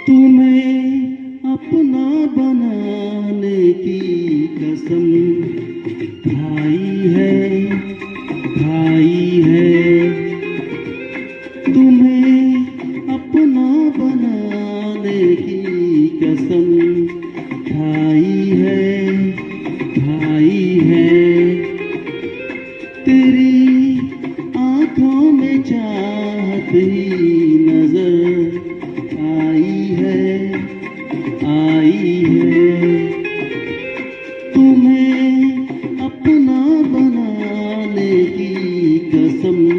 तुम्हें अपना बनाने की कसम खाई है। तुम्हें अपना बनाने की कसम खाई है। तेरी आंखों में चाहत ही नजर आई है। तुम्हें अपना बनाने की कसम